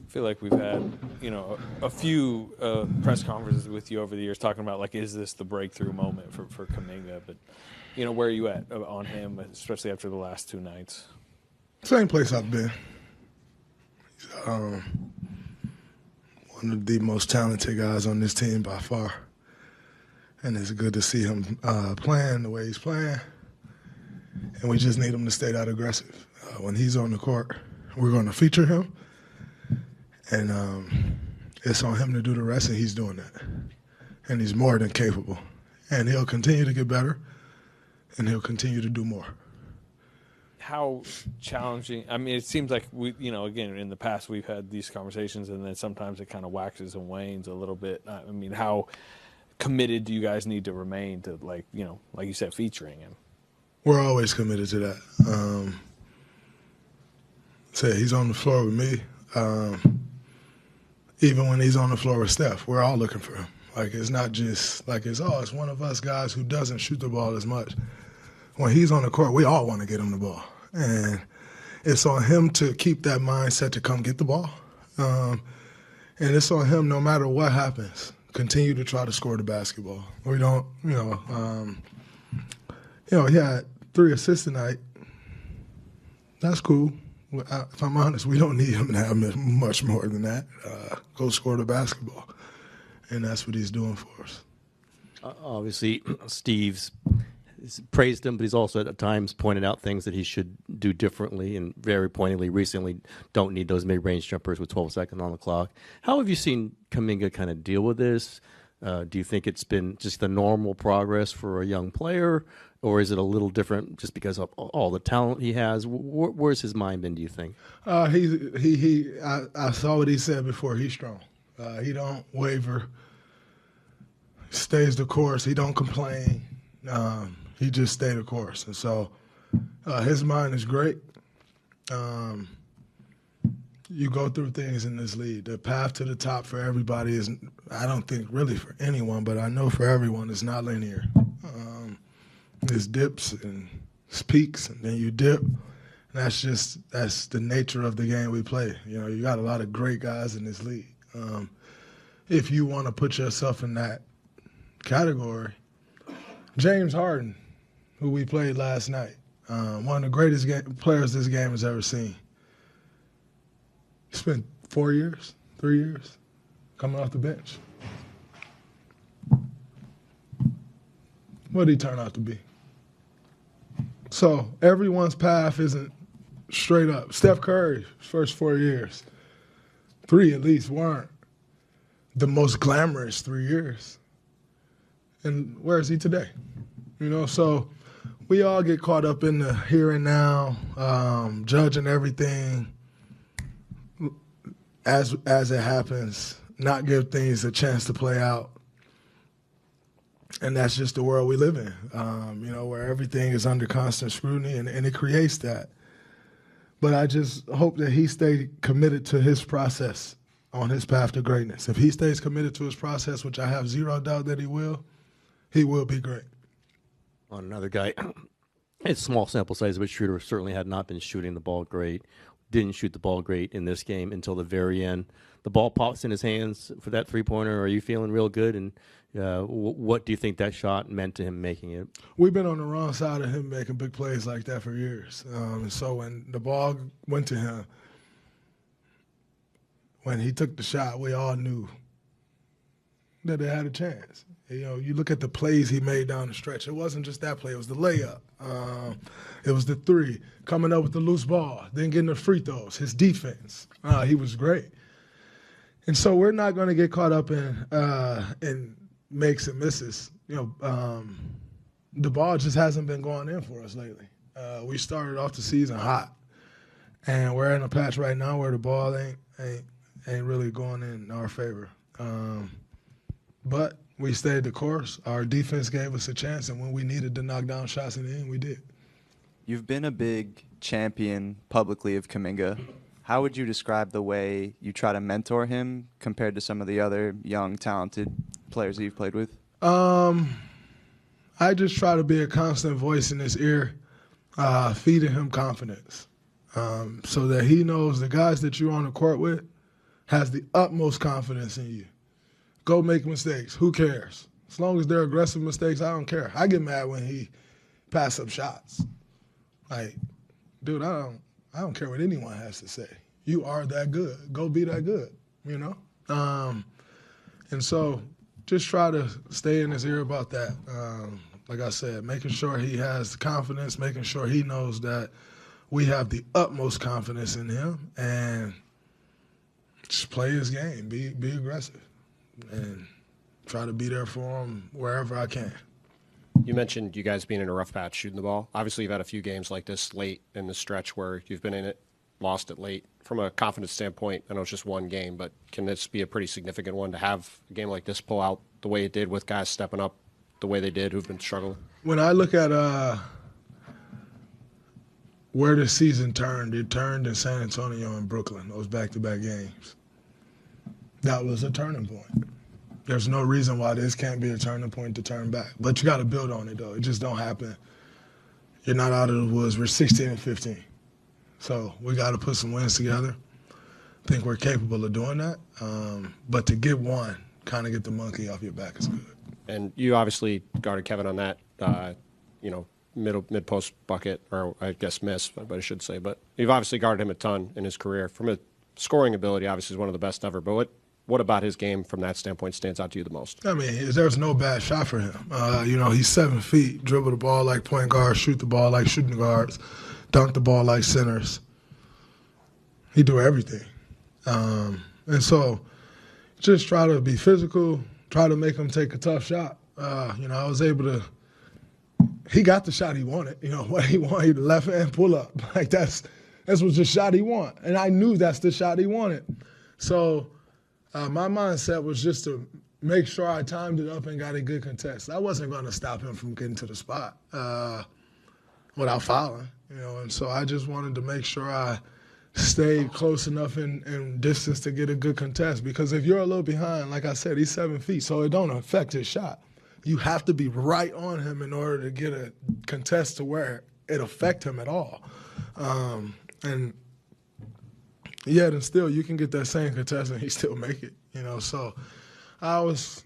I feel like we've had, a few press conferences with you over the years talking about, like, is this the breakthrough moment for Kuminga? But, where are you at on him, especially after the last two nights? Same place I've been. He's one of the most talented guys on this team by far. And it's good to see him playing the way he's playing. And we just need him to stay that aggressive. When he's on the court, we're going to feature him. And it's on him to do the rest, and he's doing that. And he's more than capable. And he'll continue to get better, and he'll continue to do more. How challenging? I mean, it seems like we, again, in the past we've had these conversations, and then sometimes it kind of waxes and wanes a little bit. I mean, how committed do you guys need to remain to, like you said, featuring him? We're always committed to that. He's on the floor with me. Even when he's on the floor with Steph, we're all looking for him. Like, it's not just like it's one of us guys who doesn't shoot the ball as much. When he's on the court, we all want to get him the ball. And it's on him to keep that mindset to come get the ball. And it's on him, no matter what happens, continue to try to score the basketball. We don't, he had 3 assists tonight. That's cool. If I'm honest, we don't need him to have much more than that. Go score the basketball. And that's what he's doing for us. Obviously, Steve's praised him, but he's also at times pointed out things that he should do differently, and very pointedly recently, don't need those mid-range jumpers with 12 seconds on the clock. How have you seen Kuminga kind of deal with this? Do you think it's been just the normal progress for a young player, or is it a little different just because of all the talent he has? Where's his mind been, do you think? I saw what he said before. He's strong. He don't waver. Stays the course. He don't complain. He just stayed the course. And so his mind is great. You go through things in this league. The path to the top for everybody is, I don't think really for anyone, but I know for everyone it's not linear. There's dips and peaks, and then you dip. And that's the nature of the game we play. You got a lot of great guys in this league. If you want to put yourself in that category, James Harden, who we played last night, one of the greatest players this game has ever seen. He spent 3 years, coming off the bench. What did he turn out to be? So everyone's path isn't straight up. Steph Curry's first 4 years, 3 at least, weren't the most glamorous 3 years. And where is he today? So we all get caught up in the here and now, judging everything as it happens, not give things a chance to play out. And that's just the world we live in, where everything is under constant scrutiny, and it creates that. But I just hope that he stay committed to his process on his path to greatness. If he stays committed to his process, which I have zero doubt that he will be great. On another guy, it's small sample size, but Schroeder certainly had not been shooting the ball great. Didn't shoot the ball great in this game until the very end. The ball pops in his hands for that three-pointer. Are you feeling real good? And what do you think that shot meant to him making it? We've been on the wrong side of him making big plays like that for years. And so when the ball went to him, when he took the shot, we all knew that they had a chance. You look at the plays he made down the stretch. It wasn't just that play. It was the layup. It was the three, coming up with the loose ball, then getting the free throws. His defense, he was great. And so we're not going to get caught up in makes and misses. The ball just hasn't been going in for us lately. We started off the season hot, and we're in a patch right now where the ball ain't really going in our favor. But we stayed the course. Our defense gave us a chance, and when we needed to knock down shots in the end, we did. You've been a big champion publicly of Kuminga. How would you describe the way you try to mentor him compared to some of the other young, talented players that you've played with? I just try to be a constant voice in his ear, feeding him confidence, so that he knows the guys that you're on the court with, has the utmost confidence in you. Go make mistakes. Who cares? As long as they're aggressive mistakes, I don't care. I get mad when he pass up shots. Like, dude, I don't care what anyone has to say. You are that good. Go be that good, you know? And so just try to stay in his ear about that. Like I said, making sure he has confidence, making sure he knows that we have the utmost confidence in him, and just play his game, be aggressive, and try to be there for him wherever I can. You mentioned you guys being in a rough patch shooting the ball. Obviously, you've had a few games like this late in the stretch where you've been in it, lost it late. From a confidence standpoint, I know it's just one game, but can this be a pretty significant one to have a game like this pull out the way it did with guys stepping up the way they did who've been struggling? When I look at where the season turned, it turned in San Antonio and Brooklyn, those back-to-back games. That was a turning point. There's no reason why this can't be a turning point to turn back. But you got to build on it, though. It just don't happen. You're not out of the woods. We're 16 and 15. So we got to put some wins together. I think we're capable of doing that. But to get one, kind of get the monkey off your back is good. And you obviously guarded Kevin on that, mid-post bucket, or I guess miss, but I should say. But you've obviously guarded him a ton in his career. From a scoring ability, obviously he's one of the best ever. But what about his game from that standpoint stands out to you the most? I mean, there's no bad shot for him. He's 7 feet, dribble the ball like point guards, shoot the ball like shooting guards, dunk the ball like centers. He do everything. And so just try to be physical, try to make him take a tough shot. I was able to – he got the shot he wanted. What he wanted, the left hand pull up. Like that's what the shot he wanted. And I knew that's the shot he wanted. So my mindset was just to make sure I timed it up and got a good contest. I wasn't going to stop him from getting to the spot without fouling, And so I just wanted to make sure I stayed close enough in distance to get a good contest. Because if you're a little behind, like I said, he's 7 feet, so it don't affect his shot. You have to be right on him in order to get a contest to where it affect him at all. And yet and still, you can get that same contest and he still make it. So I was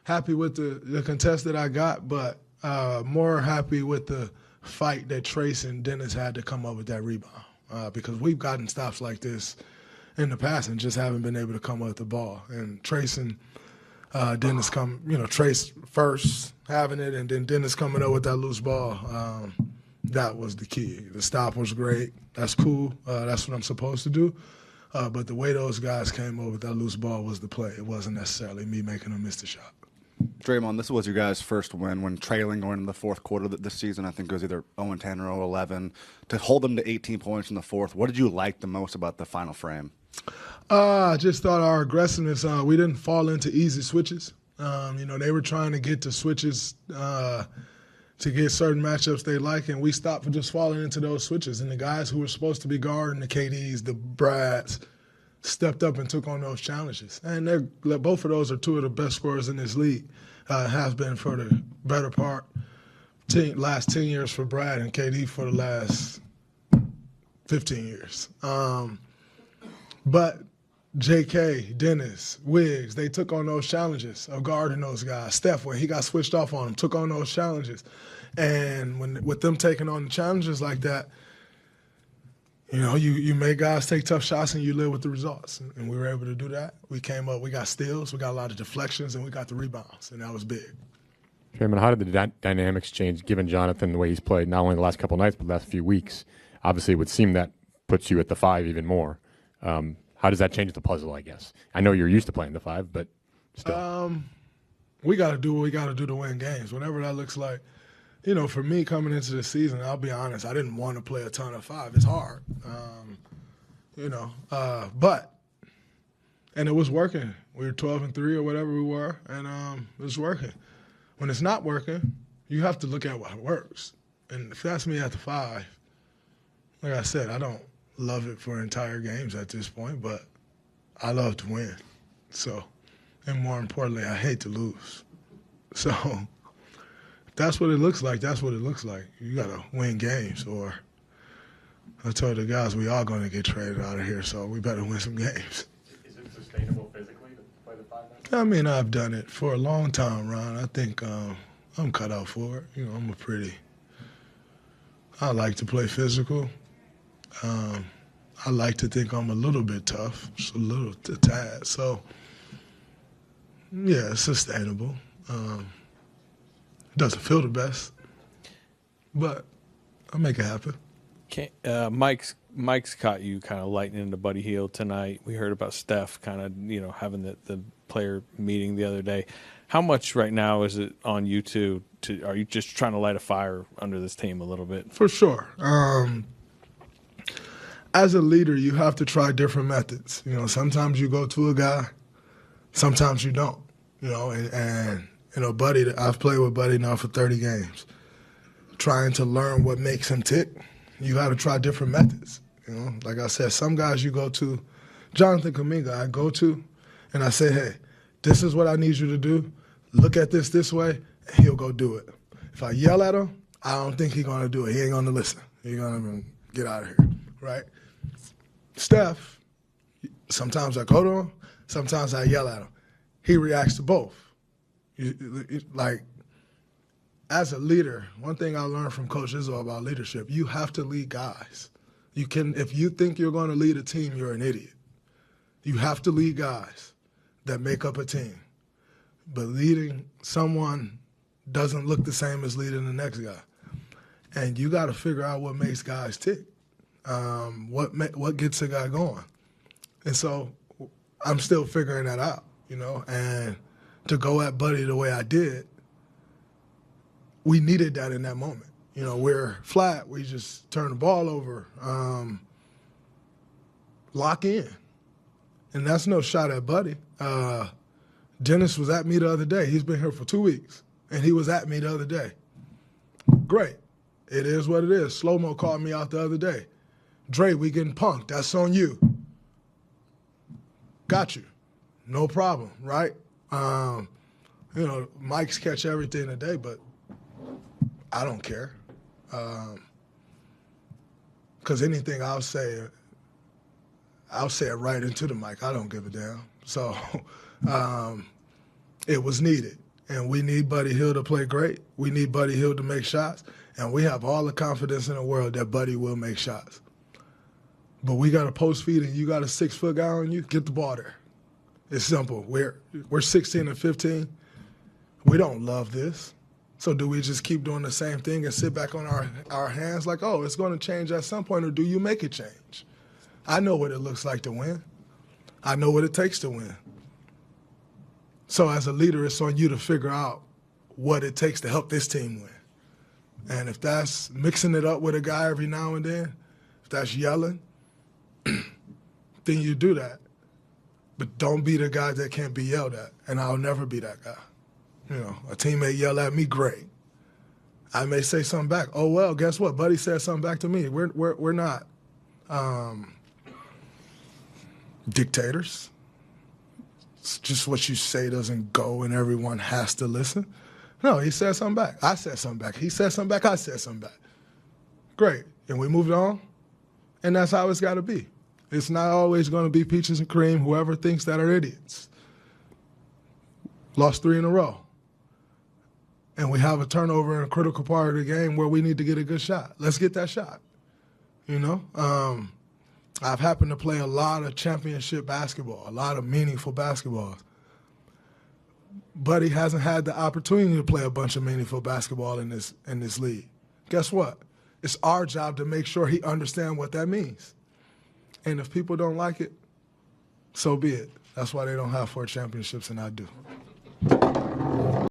happy with the contest that I got, but more happy with the fight that Trace and Dennis had to come up with that rebound. Because we've gotten stops like this in the past and just haven't been able to come up with the ball. And Trace and Dennis Trace first having it, and then Dennis coming up with that loose ball. That was the key. The stop was great. That's cool. That's what I'm supposed to do. But the way those guys came over with that loose ball was the play. It wasn't necessarily me making them miss the shot. Draymond, this was your guys' first win when trailing going into the fourth quarter this season. I think it was either 0-10 or 0-11. To hold them to 18 points in the fourth, what did you like the most about the final frame? I just thought our aggressiveness, we didn't fall into easy switches. They were trying to get to switches to get certain matchups they like, and we stopped for just falling into those switches. And the guys who were supposed to be guarding the KDs, the Brads, stepped up and took on those challenges. And both of those are two of the best scorers in this league, has been for the better part, last 10 years for Brad, and KD for the last 15 years. But J.K., Dennis, Wiggs, they took on those challenges of guarding those guys. Steph, when he got switched off on them, took on those challenges. And with them taking on the challenges like that, you make guys take tough shots and you live with the results. And we were able to do that. We came up, we got steals, we got a lot of deflections, and we got the rebounds, and that was big. Chairman, how did the dynamics change given Jonathan the way he's played, not only the last couple of nights, but the last few weeks? Obviously, it would seem that puts you at the 5 even more. How does that change the puzzle, I guess? I know you're used to playing the 5, but still. We got to do what we got to do to win games, whatever that looks like. For me coming into the season, I'll be honest, I didn't want to play a ton of 5. It's hard, and it was working. We were 12-3 or whatever we were, and it was working. When it's not working, you have to look at what works. And if that's me at the 5, like I said, I don't love it for entire games at this point, but I love to win. So, and more importantly, I hate to lose. So that's what it looks like. That's what it looks like. You got to win games, or I told the guys we are going to get traded out of here, so we better win some games. Is it I mean, I've done it for a long time, Ron. I think I'm cut out for it. You know, I like to play physical. I like to think I'm a little bit tough, just a tad. So, yeah, it's sustainable. It doesn't feel the best, but I'll make it happen. Mike's caught you kind of lightning into Buddy Hield tonight. We heard about Steph kind of, having the player meeting the other day. How much right now is it on you two? Are you just trying to light a fire under this team a little bit? For sure. As a leader, you have to try different methods. Sometimes you go to a guy, sometimes you don't. Buddy, I've played with Buddy now for 30 games. Trying to learn what makes him tick, you got to try different methods. Like I said, some guys you go to, Jonathan Kuminga, I go to, and I say, hey, this is what I need you to do. Look at this way, and he'll go do it. If I yell at him, I don't think he's going to do it. He ain't going to listen. He's going to get out of here, right? Steph, sometimes I go to him, sometimes I yell at him. He reacts to both. As a leader, one thing I learned from Coach Izzo about leadership, you have to lead guys. If you think you're going to lead a team, you're an idiot. You have to lead guys that make up a team. But leading someone doesn't look the same as leading the next guy. And you got to figure out what makes guys tick, what gets a guy going. And so I'm still figuring that out, and to go at Buddy the way I did, we needed that in that moment. We're flat. We just turn the ball over, lock in. And that's no shot at Buddy. Dennis was at me the other day. He's been here for 2 weeks, and he was at me the other day. Great. It is what it is. Slow-mo called me out the other day. Dre, we getting punked. That's on you. Got you. No problem, right? Mike's catch everything today, but I don't care. Because anything I'll say it right into the mic. I don't give a damn. So it was needed. And we need Buddy Hield to play great. We need Buddy Hield to make shots. And we have all the confidence in the world that Buddy will make shots. But we got a post feed and you got a 6-foot guy on you, get the ball there. It's simple. We're 16 and 15. We don't love this. So do we just keep doing the same thing and sit back on our hands like, oh, it's going to change at some point, or do you make it change? I know what it looks like to win. I know what it takes to win. So as a leader, it's on you to figure out what it takes to help this team win. And if that's mixing it up with a guy every now and then, if that's yelling, then you do that. But don't be the guy that can't be yelled at, and I'll never be that guy. A teammate yell at me, great. I may say something back. Oh, well, guess what? Buddy said something back to me. We're not dictators. It's just what you say doesn't go and everyone has to listen. No, he said something back. I said something back. He said something back. I said something back. Great. And we moved on, and that's how it's got to be. It's not always going to be peaches and cream. Whoever thinks that are idiots. Lost 3 in a row. And we have a turnover in a critical part of the game where we need to get a good shot. Let's get that shot. I've happened to play a lot of championship basketball, a lot of meaningful basketball. Buddy hasn't had the opportunity to play a bunch of meaningful basketball in this league. Guess what? It's our job to make sure he understands what that means. And if people don't like it, so be it. That's why they don't have 4 championships and I do.